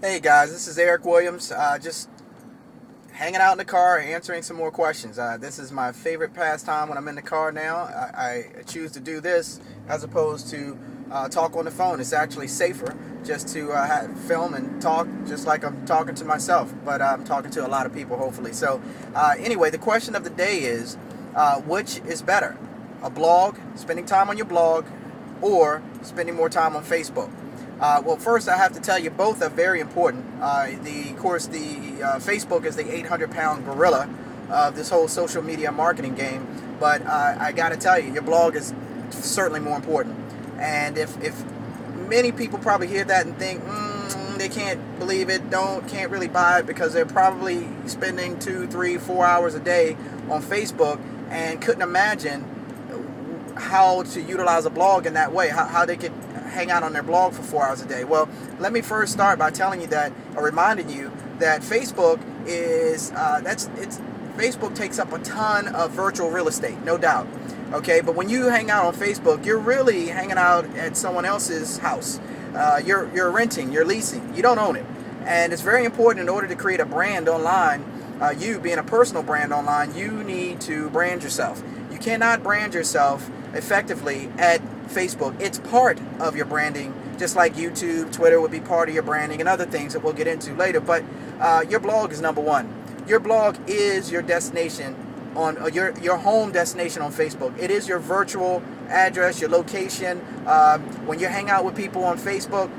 Hey guys, this is Eric Williams. Just hanging out in the car, answering some more questions. This is my favorite pastime when I'm in the car now. I choose to do this as opposed to talk on the phone. It's actually safer just to film and talk just like I'm talking to myself, but I'm talking to a lot of people, hopefully. So, anyway, the question of the day is which is better? A blog, spending time on your blog, or spending more time on Facebook? Well, first I have to tell you both are very important. Of course, the Facebook is the 800-pound gorilla of this whole social media marketing game. But I got to tell you, your blog is certainly more important. And if many people probably hear that and think they can't believe it, can't really buy it because they're probably spending 2, 3, 4 hours a day on Facebook and couldn't imagine how to utilize a blog in that way, how they could hang out on their blog for 4 hours a day. Well, let me first start by telling you that, or reminding you that Facebook is Facebook takes up a ton of virtual real estate, no doubt. Okay, but when you hang out on Facebook, you're really hanging out at someone else's house. You're renting, you're leasing, you don't own it, and it's very important in order to create a brand online. You being a personal brand online, you need to brand yourself. You cannot brand yourself effectively at Facebook. It's part of your branding, just like YouTube, Twitter would be part of your branding, and other things that we'll get into later. But your blog is number one. Your blog is your destination on your home destination on Facebook. It is your virtual address, your location. When you hang out with people on Facebook,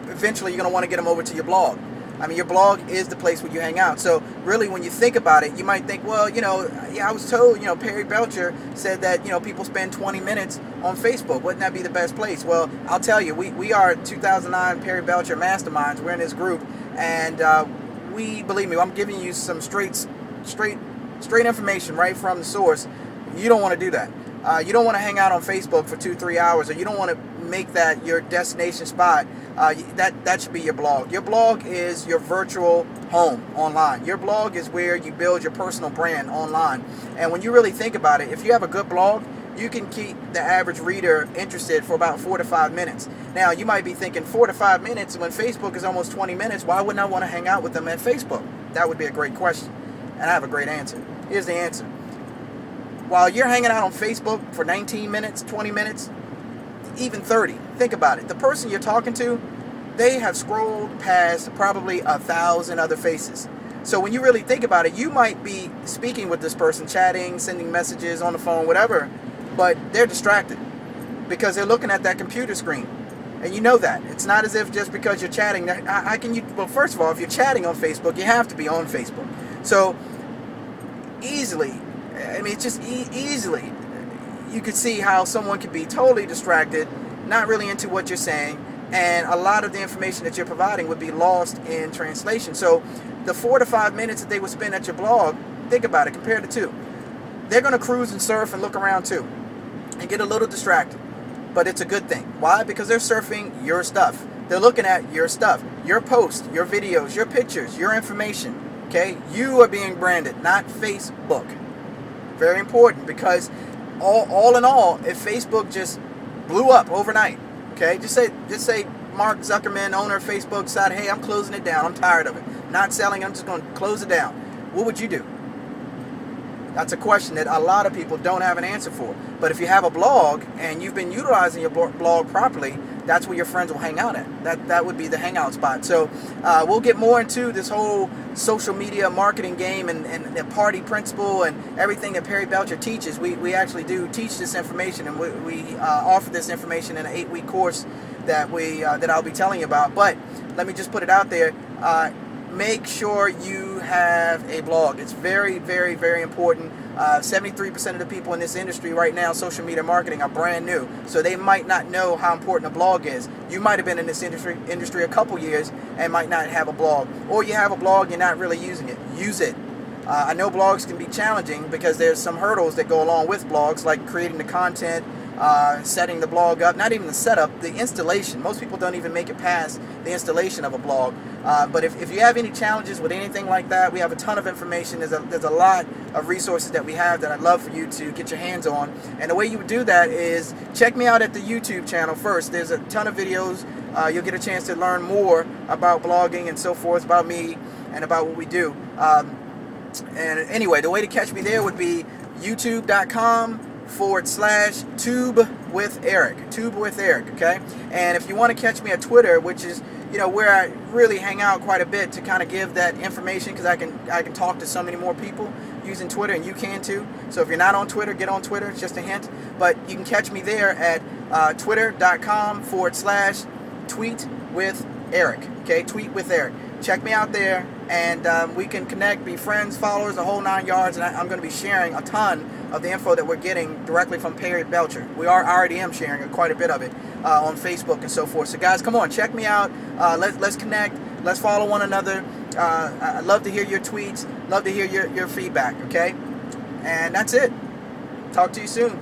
eventually you're going to want to get them over to your blog. I mean, your blog is the place where you hang out. So really, when you think about it, you might think, well, I was told, Perry Belcher said that, people spend 20 minutes on Facebook. Wouldn't that be the best place? Well, I'll tell you, we are 2009 Perry Belcher masterminds. We're in this group, and believe me, I'm giving you some straight information right from the source. You don't want to do that. You don't want to hang out on Facebook for 2-3 hours, or you don't want to make that your destination spot. That should be your blog. Your blog is your virtual home online. Your blog is where you build your personal brand online. And when you really think about it, if you have a good blog, you can keep the average reader interested for about 4 to 5 minutes. Now, you might be thinking 4 to 5 minutes when Facebook is almost 20 minutes. Why wouldn't I want to hang out with them at Facebook? That would be a great question. And I have a great answer. Here's the answer. While you're hanging out on Facebook for 19 minutes, 20 minutes, even 30, think about it. The person you're talking to, they have scrolled past probably 1,000 other faces. So when you really think about it, you might be speaking with this person, chatting, sending messages on the phone, whatever, but they're distracted because they're looking at that computer screen. And you know that. It's not as if just because you're chatting, well, first of all, if you're chatting on Facebook, you have to be on Facebook. So easily, it's just easily, you could see how someone could be totally distracted, not really into what you're saying, and a lot of the information that you're providing would be lost in translation. So the 4 to 5 minutes that they would spend at your blog, think about it, compare the two. They're going to cruise and surf and look around too and get a little distracted. But it's a good thing. Why? Because they're surfing your stuff. They're looking at your stuff, your posts, your videos, your pictures, your information. Okay? You are being branded, not Facebook. Very important, because all in all, if Facebook just blew up overnight, okay, just say Mark Zuckerman, owner of Facebook, decided, hey, I'm closing it down, I'm tired of it, not selling, I'm just going to close it down. What would you do? That's a question that a lot of people don't have an answer for. But if you have a blog and you've been utilizing your blog properly, that's where your friends will hang out at. That would be the hangout spot. So we'll get more into this whole social media marketing game and the party principle and everything that Perry Belcher teaches. We actually do teach this information, and we offer this information in an 8-week course that I'll be telling you about. But let me just put it out there. Make sure you have a blog. It's very, very, very important. 73% of the people in this industry right now, social media marketing, are brand new. So they might not know how important a blog is. You might have been in this industry a couple years and might not have a blog. Or you have a blog, you're not really using it. Use it. I know blogs can be challenging because there's some hurdles that go along with blogs, like creating the content, setting the blog up, not even the setup, the installation. Most people don't even make it past the installation of a blog. But if you have any challenges with anything like that, we have a ton of information. There's a lot of resources that we have that I'd love for you to get your hands on. And the way you would do that is check me out at the YouTube channel first. There's a ton of videos you'll get a chance to learn more about blogging and so forth, about me and about what we do. And anyway, the way to catch me there would be youtube.com/Tube with Eric. Tube with Eric, okay? And if you want to catch me at Twitter, which is, you know, where I really hang out quite a bit to kind of give that information, because I can talk to so many more people using Twitter, and you can too. So if you're not on Twitter, get on Twitter. It's just a hint. But you can catch me there at twitter.com/tweet with Eric. Okay, tweet with Eric. Check me out there, and we can connect, be friends, followers, the whole 9 yards. And I'm going to be sharing a ton of the info that we're getting directly from Perry Belcher. I already am sharing quite a bit of it on Facebook and so forth. So guys, come on, check me out. Let's connect. Let's follow one another. I'd love to hear your tweets. Love to hear your feedback. Okay, and that's it. Talk to you soon.